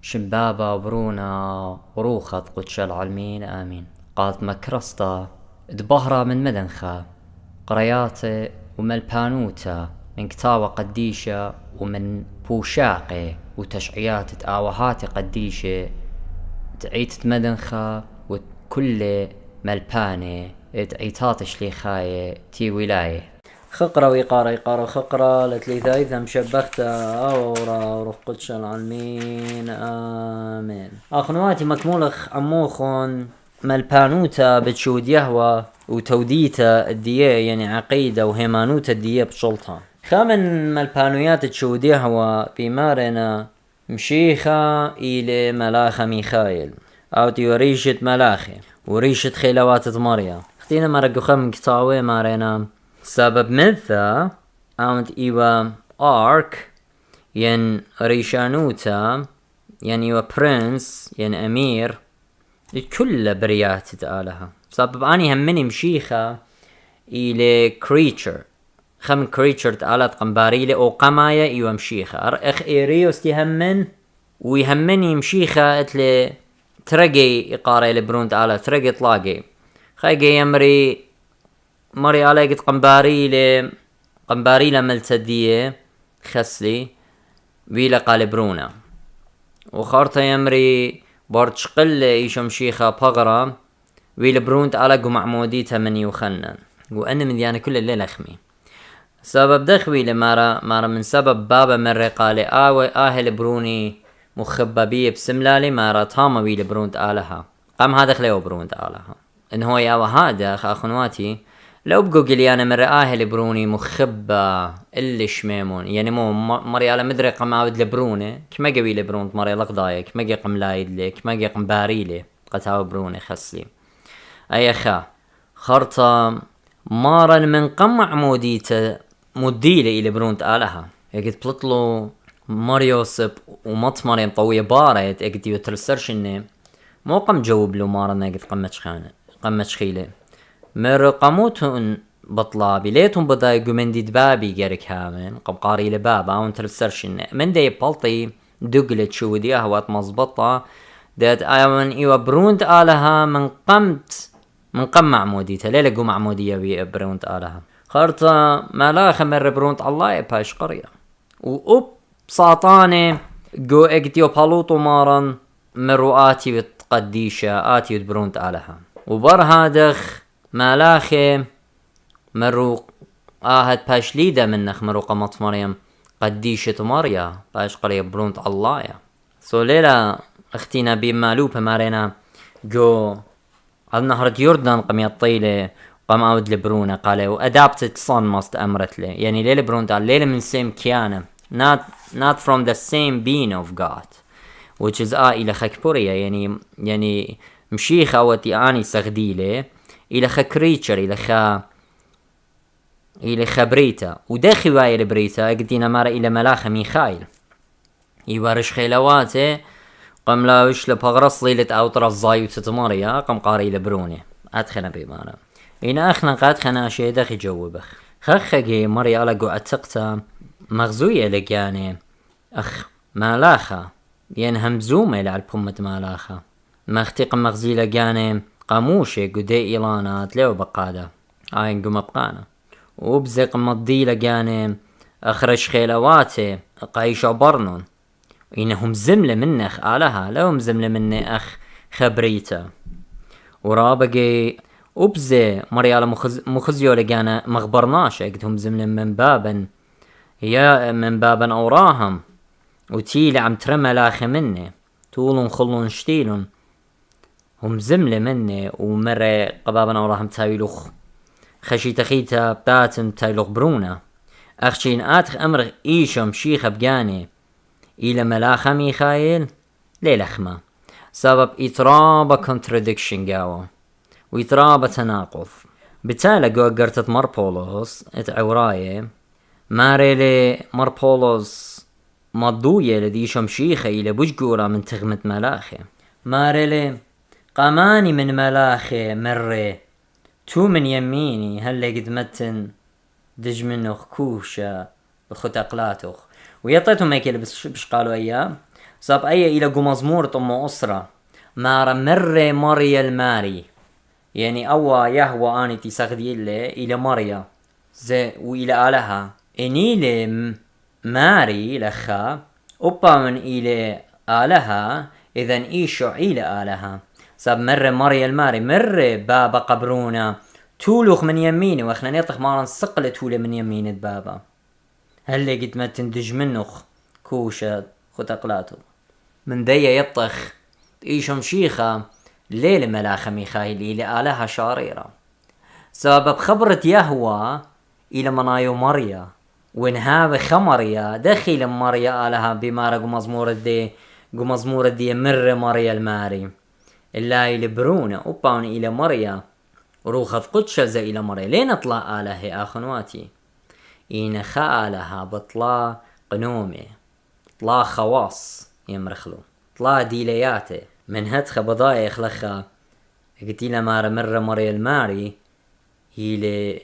شمبابا وبرونا وروخط قدش العالمين آمين. قالت مكرسطة دبهرة من مدنخة قرياتي وملبانوتا من كتاوة قديشة ومن بوشاقي وتشعيات تآوهات قديشة تعيت مدنخة وكل ملباني تعيتات شليخاية تي ولاية خقرة ويقارة خقرة لتليثا إذا مشبختها أورا روح قدش العالمين آمين. أخنواتي مكمولخ أموخون ملبانوتا بتشود يهوى وتوديتا الدية يعني عقيدة وهيمانوتا الدية بشلطان خامن ملبانويات تشود يهوى بمارنا مشيخة إلى ملاخة ميخايل أو تيوريشة ملاخي وريشة خيلوات مريا اختينا مرقو خم كتاوي مارنا سبب مثا أونت إيوا آرك ين ريشانوتا ين إيوا برنس ين أمير كل بريات تتآلها سبب أني همني مشيخة إلى كريتشر خم كريتشر تآلت قنباريلي أو قمايا إيوا مشيخة أخ إيريوس تهمن ويهمني مشيخة اتلي ترقي إقارة لبرون تآلة ترقي طلاقي خايقي يمري مري عليك قنباريلة ملتدية خسلي ويلا قالبرونا وخارطة يمري بارتشقل ايشو مشيخة بغرة ويلا برونت على معموديتها من يوخنن وأنا من ديانا كل الليل أخمي سبب دخوي لمارا من سبب بابا مري قالي آهل بروني مخببية بسملالي مارا تاما ويلا برونت آلها قام هذا خليو برونت آلها إن هو ياوا هذا أخنواتي لو بقوا قلي أنا مري آهل بروني مخبة اللي شميمون يعني مو مري على مدري قماود لبروني كما قوي لبرونت مري لقضايا كما قي قملايد لي كما قي قمباريلي قتاو بروني خسلي أي خا خرطة مارا من قمع موديته مديلة إلى برونت آلها يقد بلطلو مريوسب ومط مريم طوية بارت يقد يترسرش إني مو قم جوب له مارا ناقد قمتش خيلة مرقموتون بطلابي ليتون بدا يقومن بابي جارك هامن قم قاري لبابا وان ترسرشن من دي بلطي دقلت شو دي اهوات مزبطة دات ايوان ايوا برونت آلها من قم معموديتا ليلة قو معمودية بي برونت آلها خارطة مالاخ مر برونت الله باش قرية وأوب ساطاني قو اكتيو بالوطو مارن مروآتي وتقديشة آتي برونت آلها وبرهادخ مالاخي مرو آهد باش ليدا منخ مرو قمط مريم قديشة مريا باش قرية برونت الله سو ليلة اختينا بمالوبة مارينا جو على نهر يوردان قمية طيلة قام اود لبرونا قالوا adapted son must امرت لي يعني ليلة برونت ليلة من same كيانة not from the same being of God which is إلى خكبوريا يعني مشيخة وتي آني سغديلة إلى كريتشر إلى خبريتا وداخي واي البريتا قدينا مارا إلى ملاخ ميخايل يوارش خيلواته قم لا وش لبغرص ليلة أوتر الزايو تتماريا قم قاري لبروني أدخنا بمارا إن أخنا قاد خنا شي داخي جوبخ خخجي مري ألقو أتقتا مغزوية لقاني أخ ملاخة همزومة إلى البومة ملاخة ما اختيق مغزي لقاني قاموشي قدي إيلانات ليو بقادة آين قم بقانا وبزق مضي لقاني أخرج خيلواتي قايشة برنون إنهم زملة منخ آلها لهم زملة مني أخ خبريتا ورابقي وبزي مريالا مخزيو لقانا مغبرناش اقدهم زملة من بابا أوراهم وتيلي عم ترمى لاخي مني طولون خلون شتيلون هم زملة مني ومرة قبابنا وراهم تايلوخ خشي تخيتا بتاتم تايلوخ برونا أخشين آتخ أمر إيشو مشيخة بقاني إلى ملاخة ميخايل ليلخما سبب إطرابة contradiction قاوة وإطرابة تناقض بالتالي قوة قرتت مربولوس اتعوراية ماريلي مربولوس مضوية لديشو مشيخة إلى بجقورة من تغمة ملاخة ماريلي قاماني من ملاخي مري تو من يميني هلا قد متن دج منه كوشة بخط أقلاتوخ ويطيتهم هيك بش قالوا أيام صاب أي إلى مزمور طم أسرة مار مر مريا الماري يعني أوا يهوى آني تساخدي إلى مريا زي وإلى آلها إني ماري لخا أبا من إلى آلها إذن إيشو إلى آلها صاب مر مريا الماري مر بابا قبرونا تولوخ من يميني وإخنا نيطخ مارن سقلة تولي من يمين بابا هل قد ما تندج منخ كوشة خطقلاته من دي يطخ إيشو مشيخة ليلة ملاخ ميخائيل إلى آلها شاريرة سبب خبرة يهوى إلى منايو مريا وإنها خمريا دخل مريا آلها بمارا مزمور الدي مر مريا الماري إلا إلى برونا أبان إلى مريا روخذ قدشة زي إلى مريا لين أطلع آله آخنواتي إن خالها بطلا قنومي طلا خواص يمرخلو طلا ديلياته من هتخ بضايخ لخا قتيلا مار مر مريا الماري إلى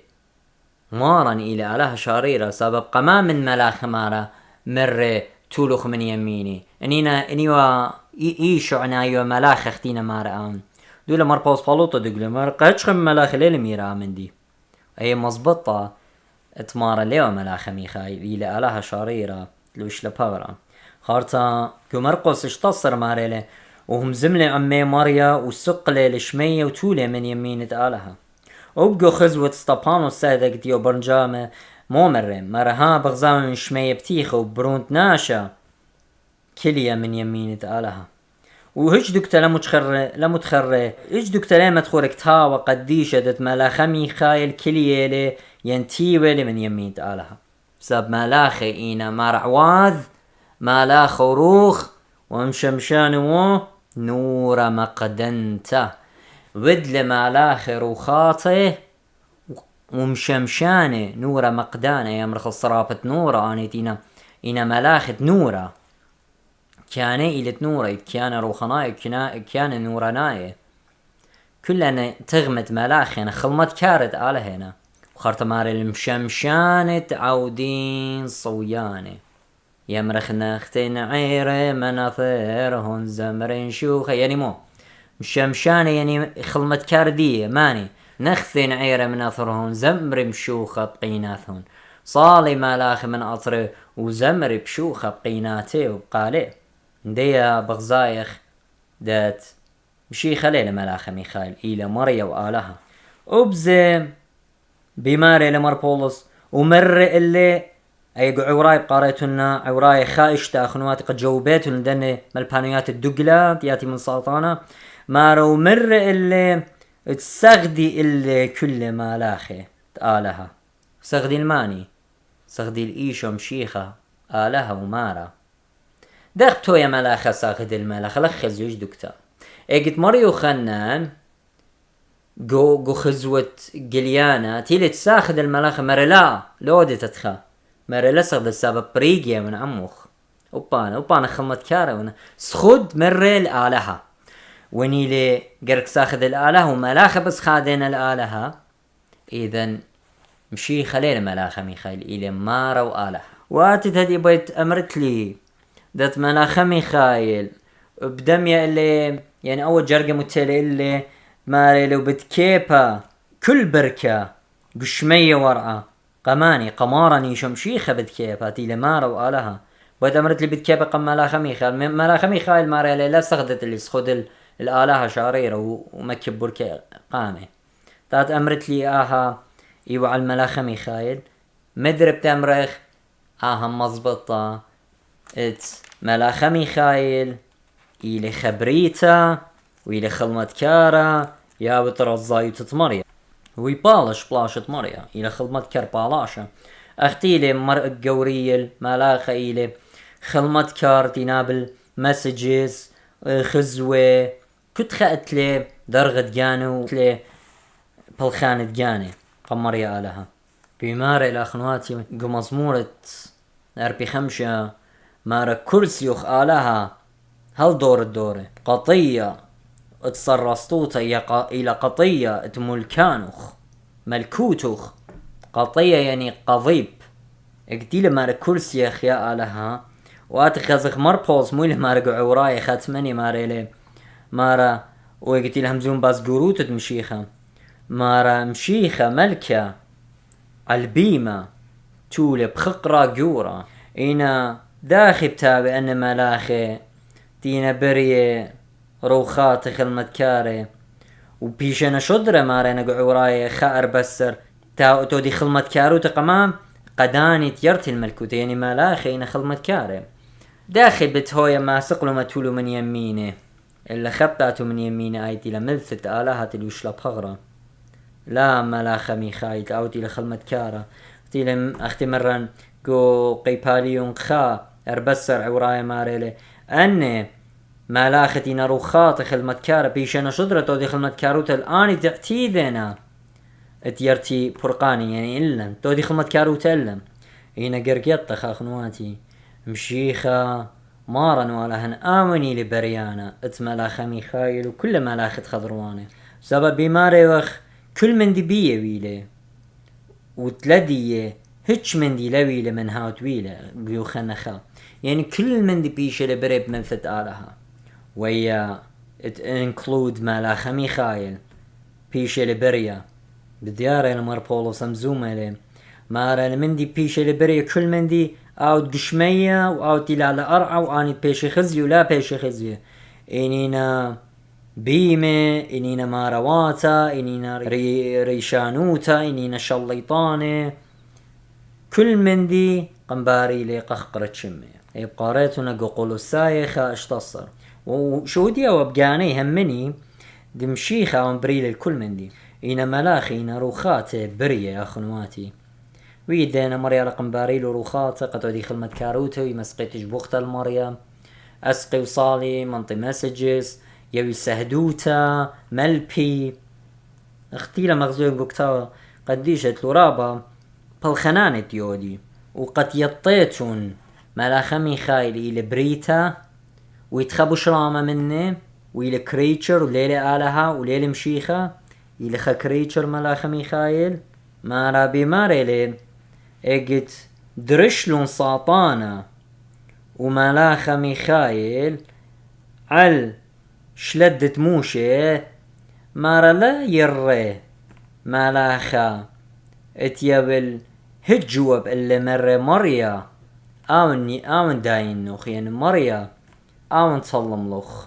مارا إلى آلها شاريرة سبب قمام من ملاخ مارا مر تولوخ من يميني إنيوا إيشو عنايو ملاخ اختينا مارا دولا مار باوس فالوطة دولا مار قاتشخم ملاخ ليل ميرا من دي أي مزبطة اتمارا ليو ملاخ ميخائيل إلى آلها شاريرة لوش لبغرا خارتا كمرقس اشتصر ماريله وهم زملة عمي ماريا وسقلة لشمية وتولة من يمينة آلها وبقوا خزوة ستابانو السادة قديو برنجامة مومرم مرها بغزام من شمية بتيخة وبرونت ناشا كلية من يمينة آلها وهج دكتا لمتخرة هج دكتا لمتخورك تاوى قديشة دت ملاخ ميخائيل كلية لي ينتيوة من يمينة آلها بسبب ملاخي إينا مرعواذ ملاخ روخ ومشمشانو نور مقدنته ودل ملاخ روخاته ومشمشانه نور مقدانه يمرخ الصرافة نورة آنيت إنا ملاخة نورة كان إلت نورة كان روخناي كان نورناي كلنا تغمت ملاخنا خلمت كارت على هنا وخرت مار المشمشانة عودين صويانه يمرخ نختين عيره مناثرهن زمرين شوخه يعني مو مشمشانه يعني خلمت كاردية ماني نختين عيره مناثرهن زمر مشوخه بقيناثهن صالي ملاخ من أطره وزمر بشوخه بقيناته وبقاله ديا بغزايخ دات مشي خليل ملاخ ميخائيل إلى مريا وآلها أبزي بماري لمر بولس ومر اللي أي عوراي بقاريتنا عوراي خايش تاخنواتي قد جوبيتن دني مالبانيات الدقلة تياتي من سلطانة مارو مر اللي تسغدي اللي كل مالاخي آلها سغدي الماني سغدي الإيشو مشيخة آلها ومارا داختو يا ملاخة ساغد الملاخة لخز يوش دكتا ايقت مريو خنان جو خزوة قليانا تيلي تساخد الملاخة مرلا لودي تتخا مرلا سغد السبب بريقيا من عموخ وبانا خمت كارا سخد مرل آلها ونيلي قرق ساخد الآلة وملاخة بس خادين الآلة إذن مشي خليل ملاخة ميخائيل إلي مارا وآلة واتت هدي بيت أمرت لي دات ملاخة ميخائيل بدمية اللي يعني أول جرقة متالي اللي ماري لو بتكيبا كل بركة قشمية ورعة قماني قمارني شمشيخة بتكيبا تيلي مارا وآلها بيت أمرت لي بتكيبا قم ملاخة ميخائيل ملاخة ميخائيل ماري اللي لا سخدت اللي سخد الآلهة شاريرة ومكب بركة قامة تات أمرت لي إيوة على الملاخة ميخائيل مدرب تمرخ مزبطة ملاخة ميخائيل إلي خبريتا وإلي خلمت كارا يا بطر الزايوتة مريا ويبالش بلاشة مريا إلي خلمت كار بالاشة أختيلي مرق قوريل ملاخة إلي خلمت كار تنابل مسجز خزوة كنت خأت لي درغة جانو لي بالخانة جاني قمريا آلها بماري الأخنواتي قمزمورة أربي خمشة مارا كرسيوخ آلها هل دورة قطية اتصرستوتا إلى قطية اتملكانوخ ملكوتوخ قطية يعني قضيب اقتيل مارا كرسيوخ يا آلها واتخذ مربوس مو له مارق عوراي خاتمني ماريلي مارا وقتي لهم باز قروت مشيخة مارا مشيخة ملكة البيمة تولي بخقرة جورة إنا داخي بتابع أن ملاخي تينا بريه روخات خلمت كاري وبيشنا شدرة مارينا قعوراي خائر بسر تو دي خلمت كارو تقمام قداني تيرتي الملكوت يعني ملاخي إنا خلمت كاري داخل بتهويا ما سقلو ما تولو من يمينه إلا خبطاتو من يمينه آيتي لملثت آلهة الوشلا بغرة لا ملاخ ميخايل أوتي لخلمت كارا تي أختي مرن قو قيباليون خا أربسر عوراي ماريلي أني ملاختي نروخات خلمت كارا بيشنا شدرة تودي خلمت كاروت الآن تعتيذنا اتيرتي برقاني يعني إلم تودي خلمت كاروت إلم هنا قرقيت خاخنواتي مشيخة مارن والهن آمني لبريانا اتملاخ ميخايل وكل ملاخت خضرواني سبب بماري وخ كل من دي بيه ويلي وتلديه هتش من دي لويلة من هاوت ويلة بيوخنخا يعني كل من دي بيشة لبريب من ثت آلها ويا it include ملاخ ميخايل بيشة لبريا بديارة المربولو سمزومة لي مارا من دي بيشة لبريا كل من دي اوت قشمية واوت الى على ارعى واني بيشي خزي ولا بيشي خزي انينا بيمة انينا مارواتا انينا ريشانوتا انينا شليطانة كل من دي قنباري لي قخقرة شمية اي بقاريتنا قولو السايخة اشتصر وشوديا وبقاني همني دمشيخة ومبريل الكل من دي اينا ملاخي اينا روخات برية يا خنواتي ويدينا مريا رقم باريل وروخات قطعو دي خلمت كاروتو يمسقيتش بوختا المريا اسقي وصالي منطي مسجز يوي سهدوتا ملبي اختيلا مغزوين بوكتا قديشة لورابا بالخنانة يودي وقد يطيتون ملاخا ميخايل إلى بريتا ويتخبو شرامة مني وإلى كريتشر وليلة آلها وليلة مشيخة إلى خا كريتشر ملاخا ميخايل ما رابي ماريلين اجت درشلون ساطانا وملاخا ميخايل عل شلدت موشي مارا لا يري ملاخا اتيابل هجوب اللي مر مريا آون داين نوخ يعني مريا آون تصلم لوخ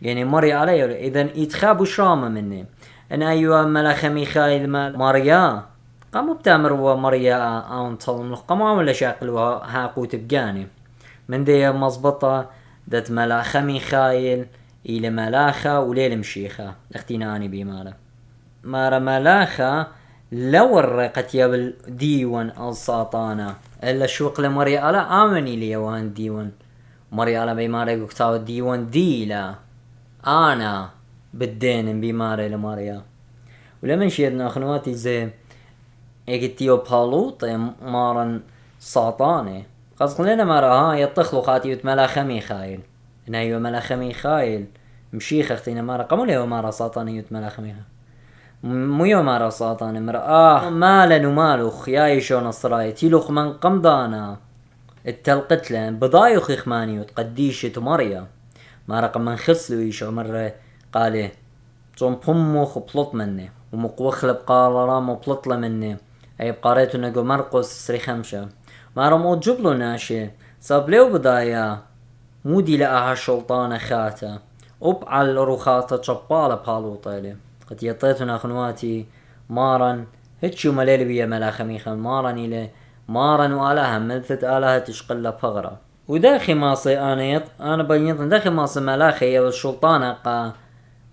يعني مريا علي إذن يتخابوا شرامة مني أنا أيها ملاخا ميخايل مريا قاموا بتامروا مريا آون تصلم لوخ قاموا عمل شاقلوا هاقو تبقاني من دي مزبطة دات ملاخا ميخايل إلى ملاخا وليل مشيخة اختيناني بمالا مارا ملاخا لو الرقت يابل ديوان الساطانة إلا شوق لمريا ألا آمني ليوان ديوان مريا ألا بيماري قكتاو ديوان ديلا أنا بالدين بيماري لمريا ولمن شيرنا أخنواتي زي ايكتيو بالوط مارن ساطانة قصق لنا مارا ها يطخلو خاتيوت ملاخا ميخايل إنها يو ملاخا ميخايل مشيخ اختينا مارا قمول يو مارا ساطانيوت ملاخا ميخايل مو يو مارا ساطاني مرا مالا ومالوخ يايشو نصراي تيلوخ من قمضانا التلقت لهم بضايخ إخماني وتقديشة مريا ما رقم من خسلو يشو مرة قاله جون بموخ بلط مني ومقوخل بقال رام وبلط مني أي بقاريتو نقو مرقس سري خمشة ما رمو جبلو ناشي صابليو بضايا مودي لقاها شلطانة خاتا وبعال روخاتا شبالة بالو طيلي قد يطيتنا أخنواتي مارن هتشو مليل بيا ملاخا ميخا مارن إلي مارن وآلها ملثت آلها تشقل بغرة وداخي ماصي أنا بينطن داخي ماصي ملاخي والشلطانة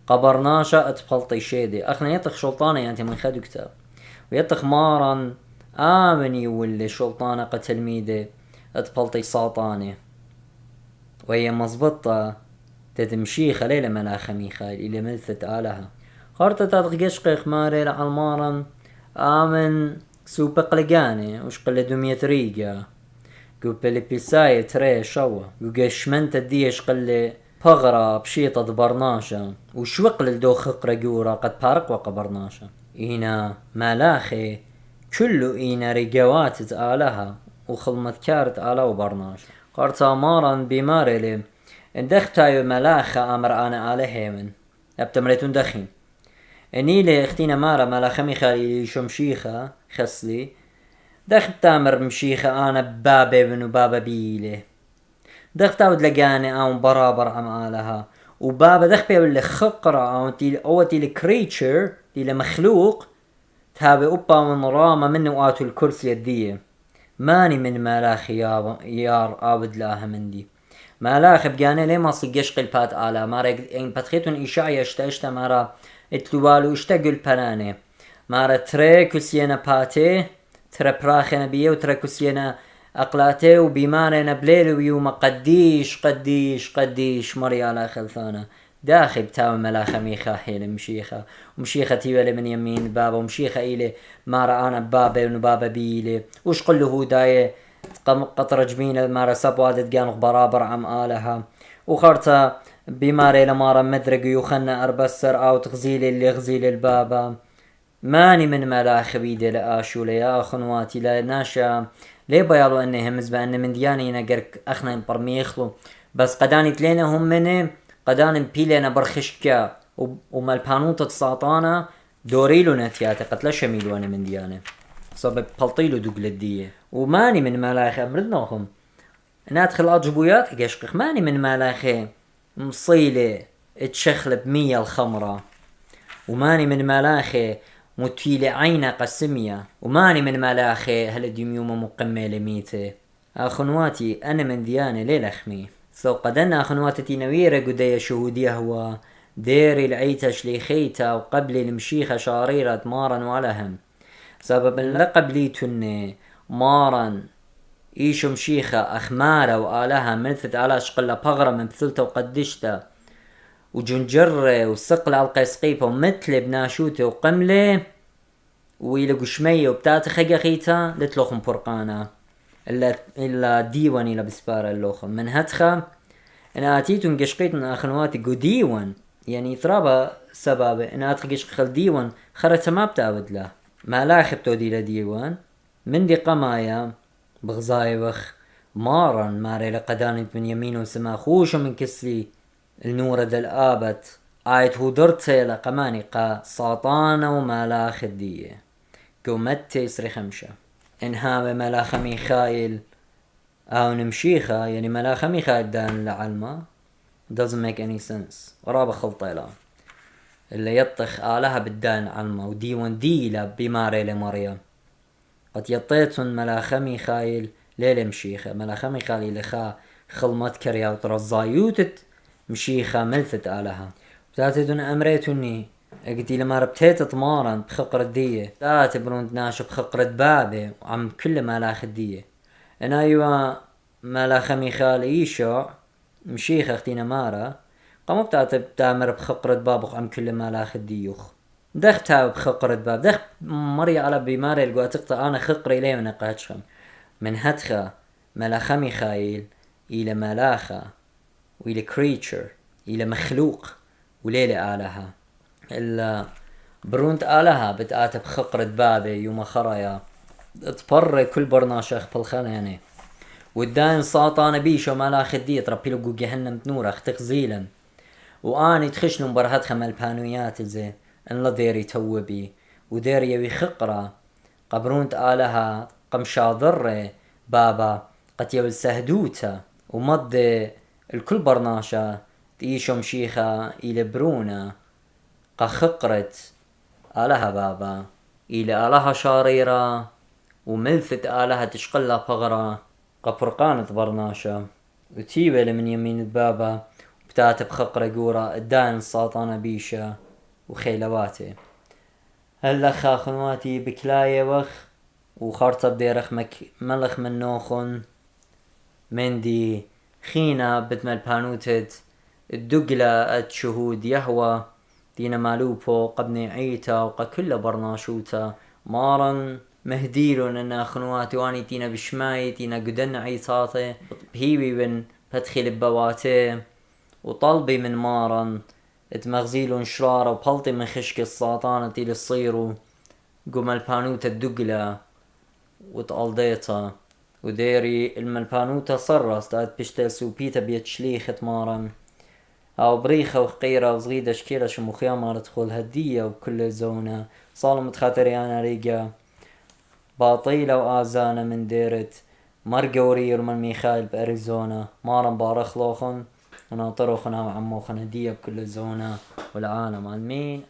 قبرناشا اتبلطي شيدي أخنا يطخ شلطانة يعني من خدو كتاب ويطخ مارن آمني واللي شلطانة قتلميدي اتبلطي ساطاني وهي مزبطة تتمشي خليلة ملاخا ميخايل إلي ملثت آلها خارطة تدقيش قيخ ماري لعالمارن آمن سوبق لقاني وشقل دومية ريقا قوبلي بيساية تري شوا وقاش من تديش قل بغرة بشيطة برناشا وشوق للدو خقرة قورا قد بارق وقبرناشا إينا ملاخي كله إينا ريقوات آلها وخلمت كارت آلا وبرناشا قرطا مارا بمارلي اندختايو ملاخة أمر أنا عليه من أبتمرتون دخين إنيلي اختينا مارا ملاخة ميخالي شمشيخة خسلي دخ تامر مشيخة أنا بابي بنو بابا بيلي دخ تاود لقاني أو برابر عمالها وبابا دخ بيقول لي خقرة أو تيلي كريتشر تيلي مخلوق تابي أبا من رامة منه آتو الكرسي الدية ماني من ملاخي يار آبد لاها من دي ملاخ بقاني ليه ما صقش قلبات آلا مارا إن بتخيتون إشاعي اشتا مارا اتلوالو اشتاقل بناني مارا تري كسينا باتي ترى براخنا بيه وترى كسينا أقلاته وبيمارنا بليل ويوم قديش مريالا خلفانا داخل بتاو ملاخة ميخا حيل مشيخة ومشيخة تيولي من يمين بابا ومشيخة إلي مارا أنا بابا ونبابا بيلي وش قله هو داي قطر جميلة مارا سبوادت قانق برابر عم آلها وخرطة بماري لمارا مدرق يوخنا أربسر أو تغزيلي اللي غزيل البابا ماني من ملاخ بيدي لآشو ليا أخنواتي لا ناشا ليه بيالو أني همز بأن من دياني نقرك أخنا برميخلو بس قداني تلينا هم مني قداني بيلينا برخشكا ومالبانوطة ساطانا دوريلو نتياتا قتلا شميلو أنا من دياني صبب بلطيلو دوغل الدية وماني من ملاخ أمردناهم نادخل أجبويات قشقخ ماني من ملاخي مصيلة اتشخلب 100 الخمرة وماني من ملاخي متيلة عينة قسمية وماني من ملاخي هالديوم مقمة ميتة أخنواتي أنا من ديانة ليل أخمي سو قدنا أخنواتي تنويرة قدية شهودية هو ديري العيتة شليخيتا وقبل المشيخة شاريرة مارا ولهم سبب لقبلي تني مارا إيشو مشيخة أخمارة وآلها مثل على شقلة بغرة من بثلته وقدشته وجنجرة وسقلة القيسقيبة ومثل بناشوته وقملة ويلقوا شمية وبتات خيتا لتلوخم برقانا إلا ديوان إلا بسبارة اللوخم من هتخا أنا أتيتون قشقيتن أخنواتي قو ديوان يعني ثرابا سبابة أنا أتخ قشق ديوان خرطة ما بتعود له ما لا خبتو دي لديوان من دي قمايا بغزايوخ مارا ماري لقدانت من يمين وسما خوش من كسلي النورة الآبت آيت هودرتي لقماني قا ساطانة وملاخ الدية قومت يسري خمشة انهاب ملاخ ميخايل او نمشيخة يعني ملاخ ميخايل دان لعلمة doesn't make any sense ورابا خلطيلا اللي يطخ آلها بالدان علمة وديوان ديلا بماري لمريم قد يطيتن ملاخ ميخايل ليلة مشيخة ملاخ ميخايل لخا خلمت كريا وترزايوتت مشيخة ملثت آلها بتاتدون أمريتوني اقتي لما ربتيت طمارا بخقرة دية تاتبرون تناشب بخقرة بابي وعم كل ملاخ الدية انا ايوا ملاخ ميخال ايشو مشيخة اختينا مارا قاموا بتامر بخقرة بابق عم كل ملاخ الديوخ دختها بخقرة باب دخ مري على بماري القوة تقطع انا خقري ليه من قاتشخم من هتخا ملاخ ميخايل الى ملاخة وإلى كريتشر إلى مخلوق وليلة آلها إلا برونت آلها بتآت بخقرة بابي يوم خرايا تبر كل برناشخ بالخانة والداين ساطانة بيشو ملاخ الدية تربيلو قو جهنم تنور اختخزيلا وآني تخشنو برهد خمال بانويات زي ان لا ديري توبي وديري يوي خقرة قبرونت آلها قمشاضر بابا قد يول سهدوتا ومض الكل برناشة تيشو مشيخة إلى برونا قخقرت آلها بابا إلى آلها شاريرة وملثت آلها تشقلها بغرة قفرقانة برناشة وتيبل من يمين بابا بتات بخقرة قورة الدان الساطانة بيشة وخيلواته هلا خاخنواتي بكلاية وخ وخارطة بديرخ ملخ من نوخن مندي خينا بتمل بانوتت الدقلة الشهود يهوى دينا مالوبو قبني عيتا وقا كل برناشوتا مارا مهديلون ان اخنواتي واني تينا بشماي تينا قدن عيطاتي بهيوي بن فتخي لبواتي وطلبي من مارا اتمغزيلون شرارة وبلطي من خشك الساطانة للصيرو قم البانوت الدقلة وتقلديتا وديري الملبانوتا صرة استاد بيشتل سوبيتا بيتشليخت مارم او بريخة وخقيرة وصغيدة شكيلة شموخيا ما تدخل هدية وكل زونة صالم تخاطري انا ريقا باطيلة وآزانة من ديرت مرقوري من ميخائيل بأريزونا مارم بارخلوخن وناطروخن او عموخن هدية بكل زونة والعالم عالمين